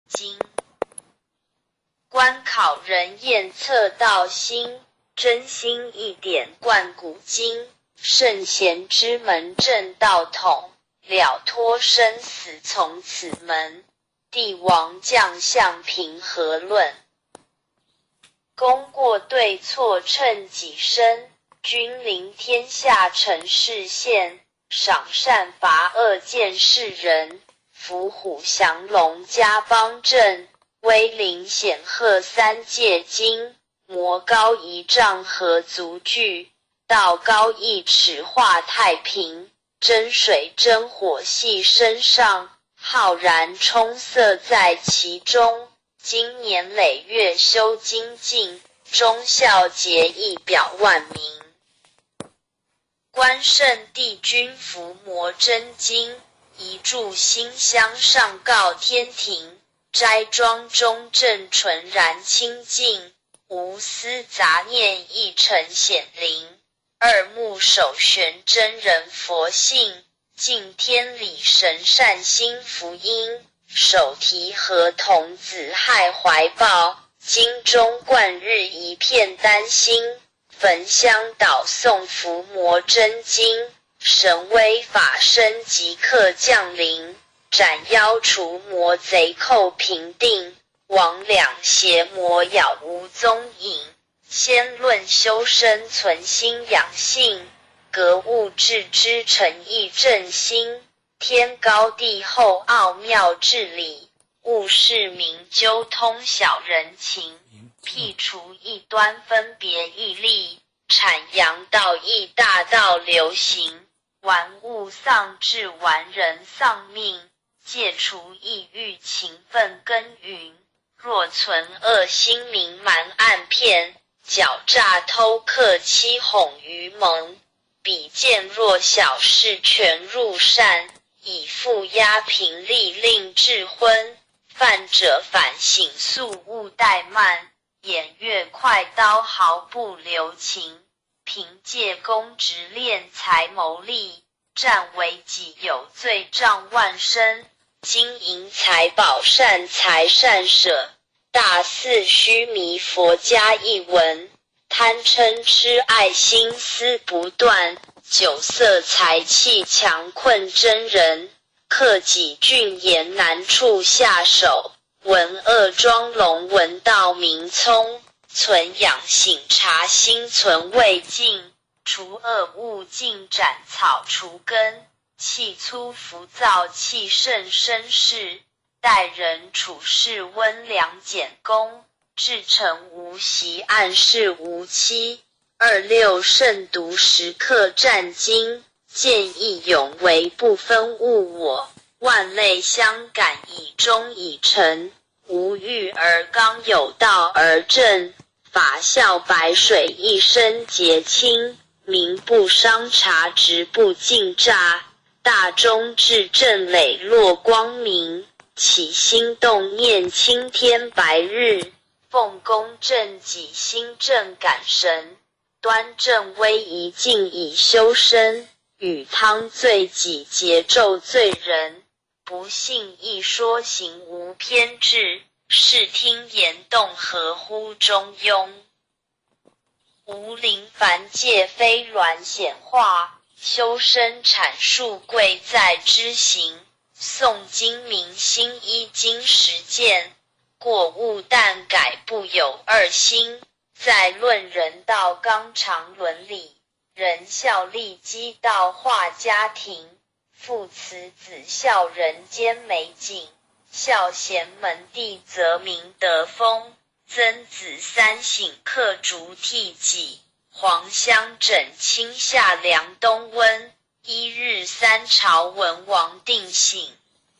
经观考人验测道心，真心一点贯古今。圣贤之门正道统，了脱生死从此门。帝王将相平和论，功过对错称己身。君临天下成事宪，赏善罚恶见世人。伏虎降龙家邦正，威灵显赫三界经。魔高一丈何足惧，道高一尺化太平。真水真火系身上，浩然充塞在其中。经年累月修精进，忠孝节义表万民。观圣帝君伏魔真经，一炷馨香上告天庭。斋庄中正纯然清净，无私杂念一尘显灵。二目首悬真人佛性，敬天理神善心福音。手提河童子亥怀抱，经中贯日一片丹心。焚香祷诵伏魔真经，神威法身即刻降临。斩妖除魔贼寇平定，魍魉邪魔杳无踪影。先论修身存心养性，格物致知诚意正心。天高地厚奥妙治理，务事明究通晓人情。辟除异端分别义利，阐扬道义大道流行。玩物丧志玩人丧命，戒除意欲勤奋耕耘。若存恶心明瞒暗骗，狡诈偷克欺哄愚蒙。比见若小事全入善，以富压贫利令智昏。犯者反省速勿怠慢，偃月快刀毫不留情。凭借公职敛财谋利，占为己有罪障万身。金银财宝善财善舍，大肆虚弥佛家一文。贪嗔痴爱心思不断，酒色财气强困真人。克己峻严难处下手，闻恶装聋闻道明聪。存养醒察心存未尽，除恶务尽斩草除根。气粗浮躁气盛绅士，待人处事温良俭恭。至诚无习暗示无欺，26慎独时刻战经。见义勇为不分物我，万类相感以忠以诚。无欲而刚有道而正，法孝白水一身洁清。民不伤察直不尽诈，大忠至正磊落光明。起心动念青天白日，奉公正己心正感神。端正威仪静以修身，与汤罪己节咒罪人。不信一说行无偏执，视听言动合乎中庸。无灵凡界非鸾显化，修身阐述贵在知行。诵经明心依经实践，过误但改不有二心。在论人道纲常伦理，仁孝利基道化家庭。父慈子孝人间美景，孝贤门第则明德风。曾子三省刻竹替己，黄香枕清夏凉冬温。一日三朝文王定省，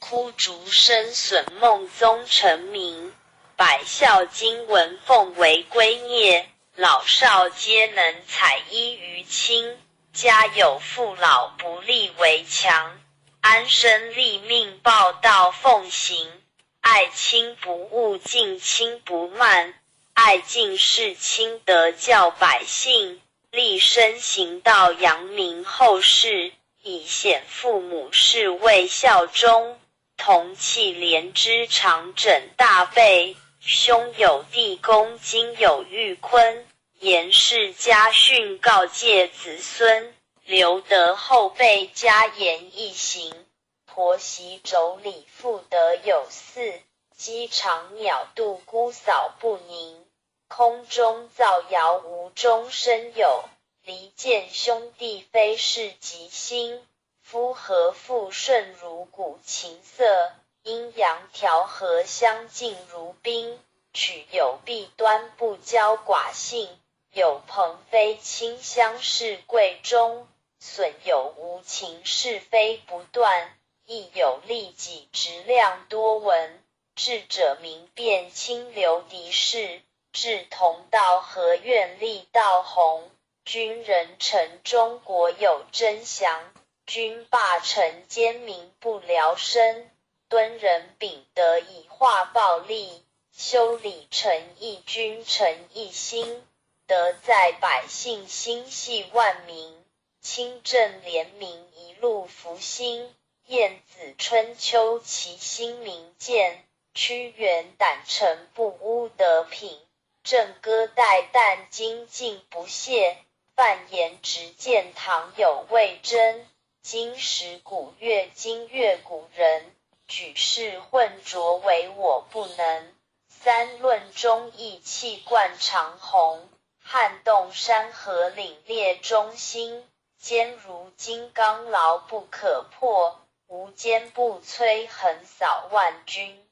枯竹生损梦宗成名。百孝经文奉为圭臬，老少皆能采衣于亲。家有父老不立为强，安身立命报道奉行。爱亲不误敬亲不慢，爱敬事亲德教百姓。立身行道扬名后世，以显父母事为效忠。同气连枝长枕大背，兄有地宫，今有玉坤。严氏家训告诫子孙，留得后辈加言一行。婆媳妯娌妇德有四，鸡肠鸟肚姑嫂不宁。空中造谣无中生有，离间兄弟非是吉星。夫和妇顺如鼓琴瑟，阴阳调和相敬如宾。取有弊端不交寡信，有朋非亲相视贵重。损有无情是非不断，亦有利己直量多闻。智者明辨清流敌士，志同道合愿立道弘。君人臣中国有真祥，君霸臣奸民不聊生。敦人秉德以化暴力，修理诚意君臣一心。德在百姓心系万民，清正廉明一路福星。晏子春秋其心明鉴，屈原胆诚不污德品。郑歌代旦精进不懈，范言直谏唐有魏征。今时古乐今乐古人，举世混浊唯我不能。三论忠义气贯长虹，撼动山河凛冽忠心。坚如金刚牢不可破，无坚不摧横扫万军。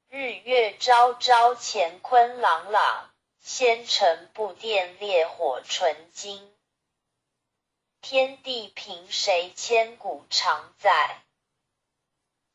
日月昭昭乾坤朗朗，仙尘不电烈火纯金。天地凭谁千古常在，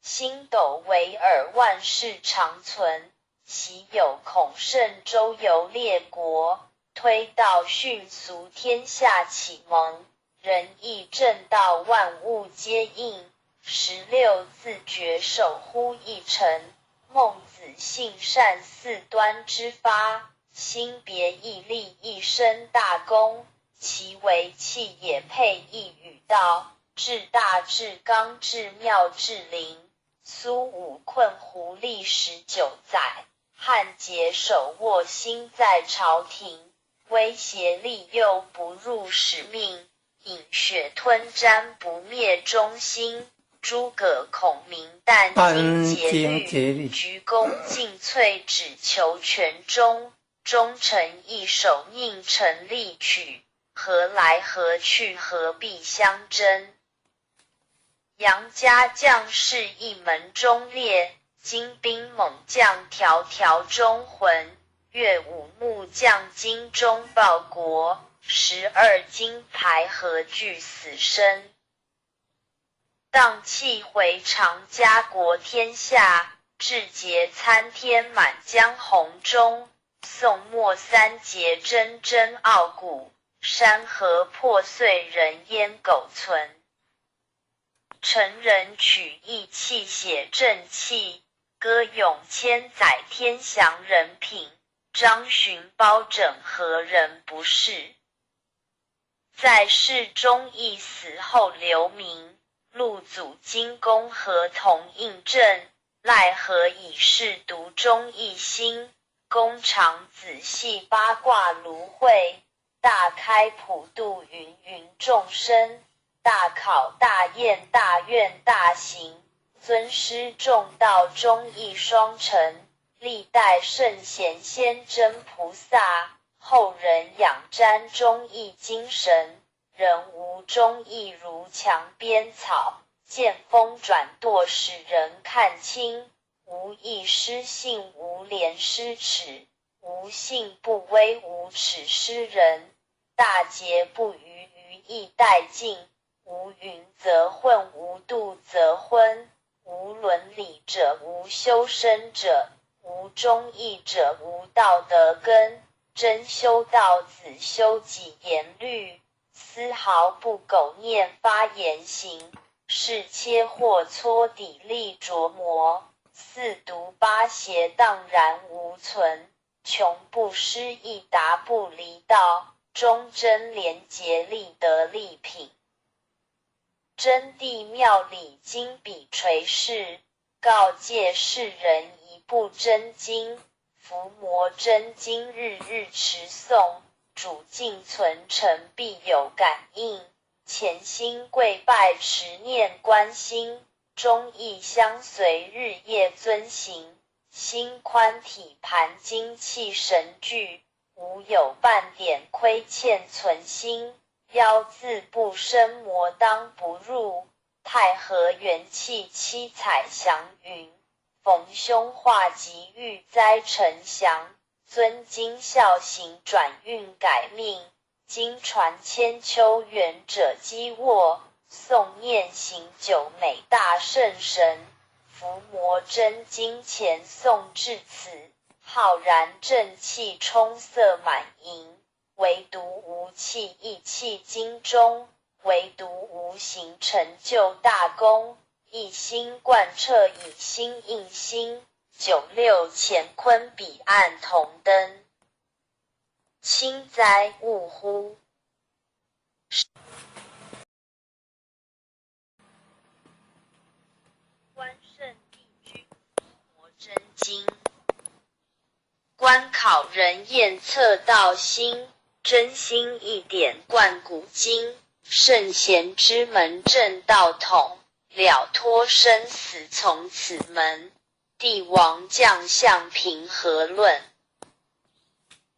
星斗惟尔万世长存。昔有孔圣周游列国，推道训俗天下启蒙。仁义正道万物皆应，16字诀守乎一城。孟子性善四端之发，心别毅力一生大功。其为气也配一语道，至大至刚至妙至灵。苏武困胡历19载，汉桀手握心在朝廷。威胁利诱不入使命，饮血吞毡不灭忠心。诸葛孔明但精竭虑，鞠躬尽瘁只求权终。忠臣一手宁臣力取，何来何去何必相争。杨家将士一门忠烈，精兵猛将条条忠魂。岳武木匠精忠报国，12金牌何惧死生。荡气回肠家国天下，志节参天满江红中。宋末三杰铮铮傲骨，山河破碎人烟苟存。陈人取义气写正气，歌咏千载天祥人品。张巡包拯何人不是？在世忠义，死后留名。陆祖金公何同印证？奈何已是独忠一心。公常仔细八卦芦荟，大开普度芸芸众生。大考大验大愿大行，尊师重道忠义双成。历代圣贤先真菩萨，后人仰瞻忠义精神。人无忠义如墙边草，见风转舵使人看清。无义失信，无廉失耻，无信不威，无耻失人。大节不渝，于义殆尽。无云则混，无度则昏。无伦理者，无修身者。无忠义者，无道德根。真修道子，修己严律，丝毫不苟念发言行。是切或搓砥砺琢磨，四毒八邪荡然无存。穷不失义，达不离道，忠贞廉洁立德立品。真谛妙理经笔垂示，告诫世人一部真经。伏魔真经日日持诵，主敬存诚必有感应。潜心跪拜持念观心，忠义相随日夜遵行。心宽体盘精气神聚，无有半点亏欠存心。妖自不生魔当不入，太和元气七彩祥云。逢凶化吉遇灾成祥，尊经孝行转运改命。经传千秋远者积卧，诵念行久美大圣神。伏魔真经前诵至此，浩然正气充塞满盈。唯独无气意气经中，唯独无行成就大功。一心贯彻以心印心，96乾坤彼岸同登。清哉勿乎！观圣帝君佛真经，观考人验测道心，真心一点贯古今。圣贤之门正道统，了脱生死从此门。帝王将相平和论，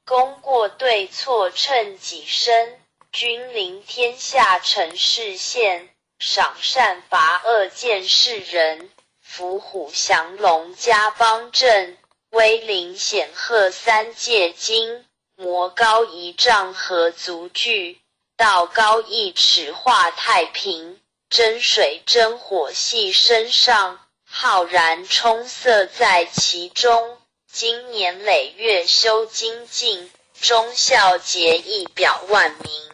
功过对错称己身。君临天下成事现，赏善罚恶见世人。伏虎降龙家邦正，威灵显赫三界经。魔高一丈何足惧，道高一尺化太平。真水真火系身上，浩然充塞在其中。经年累月修精进，忠孝节义表万民。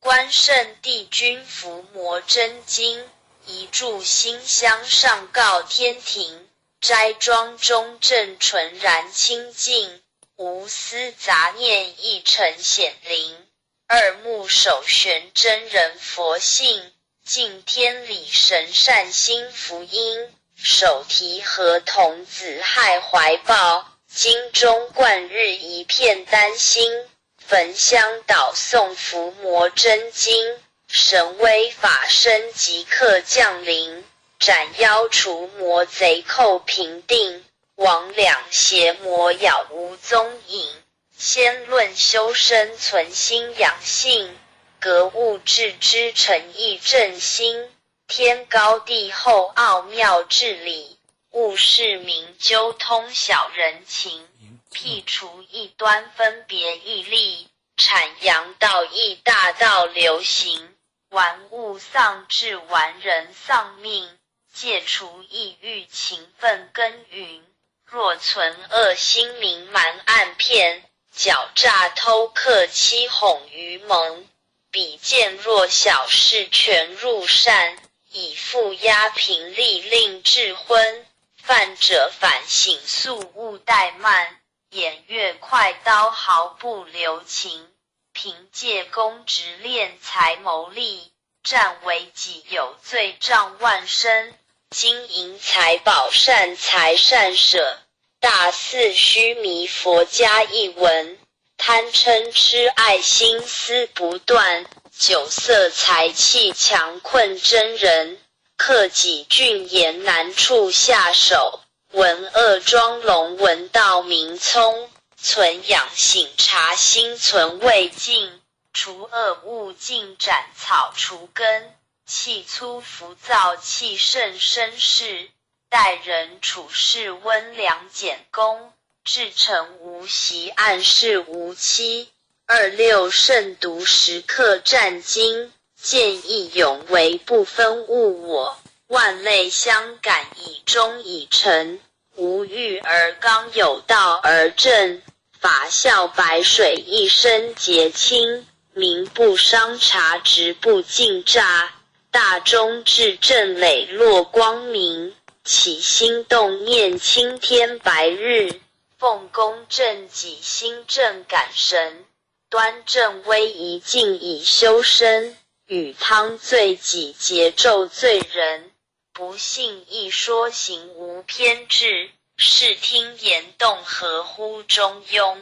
观圣帝君伏魔真经，一炷馨香上告天庭。斋庄中正纯然清净，无私杂念一尘显灵。二目首悬真人佛性，敬天理神善心福音。手提合童子害怀抱，经中贯日一片丹心。焚香祷诵伏魔真经，神威法身即刻降临。斩妖除魔贼寇平定，魍魉邪魔杳无踪影。先论修身存心养性，格物致知诚意正心。天高地厚奥妙治理，务事明究通晓人情。辟除异端分别义利，阐扬道义大道流行。玩物丧志玩人丧命，戒除意欲勤奋耕耘。若存恶心明瞒暗骗，狡诈偷克欺哄愚蒙。比见弱小事全入善，以负压平力令智昏。犯者反省速勿怠慢，偃月快刀毫不留情。凭借公职敛财谋利，占为己有罪障万身。金银财宝善财善舍，大肆虚弥佛家一文。贪嗔痴爱心思不断，酒色财气强困真人。克己峻严难处下手，闻恶装聋闻道明聪。存养省察心存未尽，除恶务尽斩草除根。气粗浮躁气盛绅士，待人处事温良俭恭。至诚无习暗示无欺，26慎独时刻战经。见义勇为不分物我，万类相感以忠以诚。无欲而刚有道而正，法效白水一身洁清。民不伤察直不尽诈，大忠至正磊落光明。起心动念青天白日，奉公正己心正感神。端正威仪静以修身，与汤罪己节纣罪人，不信亦说行无偏至，视听言动合乎中庸。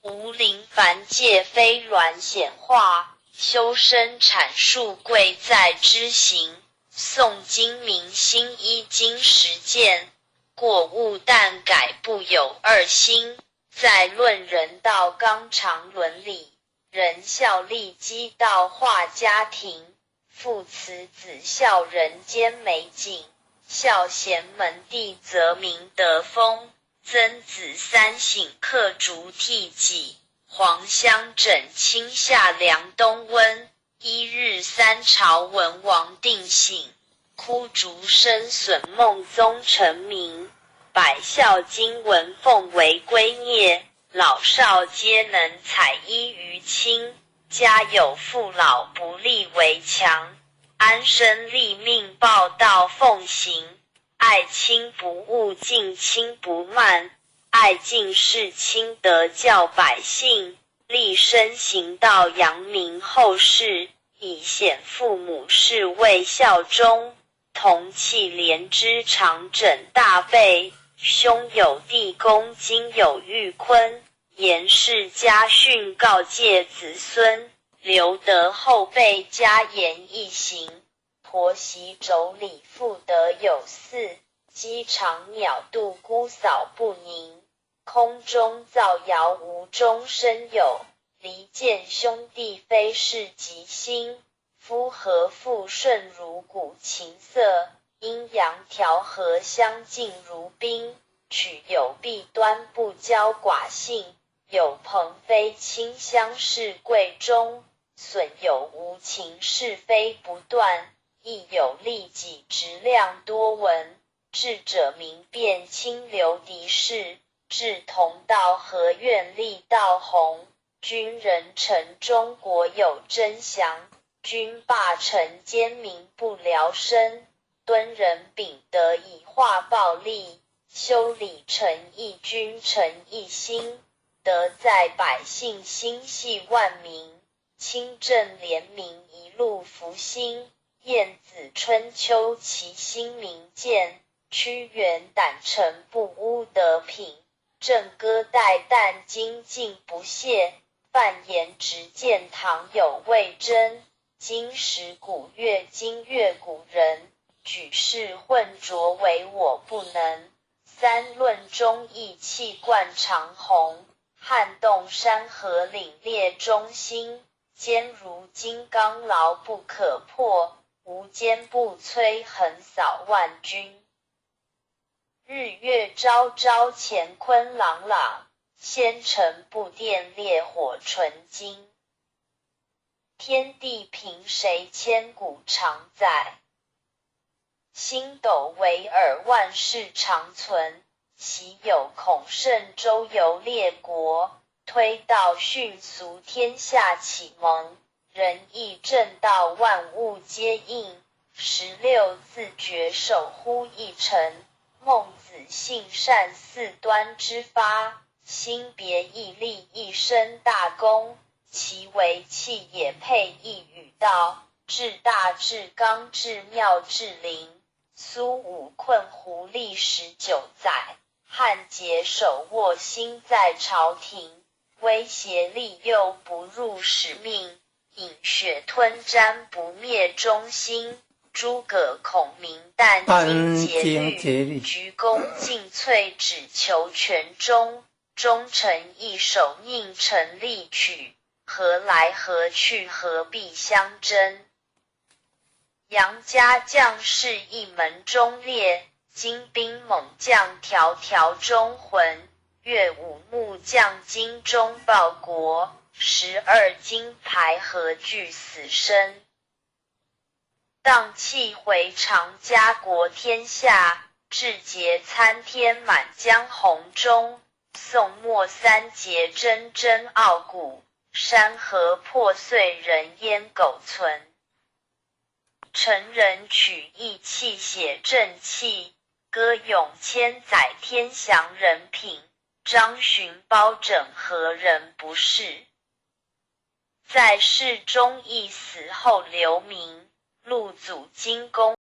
无灵凡界非鸾显化，修身阐述贵在知行。诵经明心依经实践，过误但改不有二心。在论人道纲常伦理，仁孝利基道化家庭，父慈子孝人间美景，孝贤门第则明德风。曾子三省刻竹替己，黄香枕清夏凉冬温。一日三朝文王定省，枯竹生损孟宗成名。百孝经文奉为圭臬，老少皆能采衣于亲。家有父老不立为强，安身立命报道奉行。爱亲不误敬亲不慢，爱敬事亲德教百姓。立身行道扬名后世，以显父母事为孝忠。同气连枝常枕大备，兄有弟恭今有玉坤。严氏家训告诫子孙，留得后辈家言一行。婆媳妯娌妇德有嗣，鸡肠鸟度姑嫂不宁。空中造谣无中生有，离间兄弟非是吉星。夫和妇顺如鼓琴瑟，阴阳调和相敬如宾。取有弊端不骄寡性，有朋非亲相视贵重。损有无情是非不断，亦有利己直量多闻。智者明辨清流敌视，志同道合愿力道弘。君人臣中国有真祥，君霸臣奸民不聊生。敦人秉德以化暴力，修理诚意君臣一心。德在百姓心系万民，清正廉明一路福星。晏子春秋其心明鉴，屈原胆诚不污德品。郑歌代旦精进不懈，范言直谏唐有魏征。今时古乐今乐古人，举世混浊唯我不能。三论忠义气贯长虹，撼动山河凛冽中心。坚如金刚牢不可破，无坚不摧横扫万军。日月昭昭乾坤朗朗，纤尘不电烈火纯金。天地凭谁千古常在，星斗为尔万世长存。昔有孔圣周游列国，推道训俗天下启蒙。仁义正道万物皆应，16自觉守乎一尘。孟子性善四端之发，心别毅力一生大功。其为气也配一语道，至大至刚至妙至灵。苏武困胡历19载，汉桀手握心在朝廷。威胁利诱不入使命，饮血吞占不灭忠心。诸葛孔明但精竭虑，鞠躬尽瘁只求全忠。忠臣一手宁臣力取，何来何去何必相争。杨家将士一门忠烈，精兵猛将条条忠魂。岳武木匠精忠报国，12金牌何惧死生。荡气回肠家国天下，志节参天满江红中。宋末三杰铮铮傲骨，山河破碎人烟苟存。陈人取义气写正气，歌咏千载天祥人品。张巡包拯何人不是？在世忠义死后留名，陆祖金公。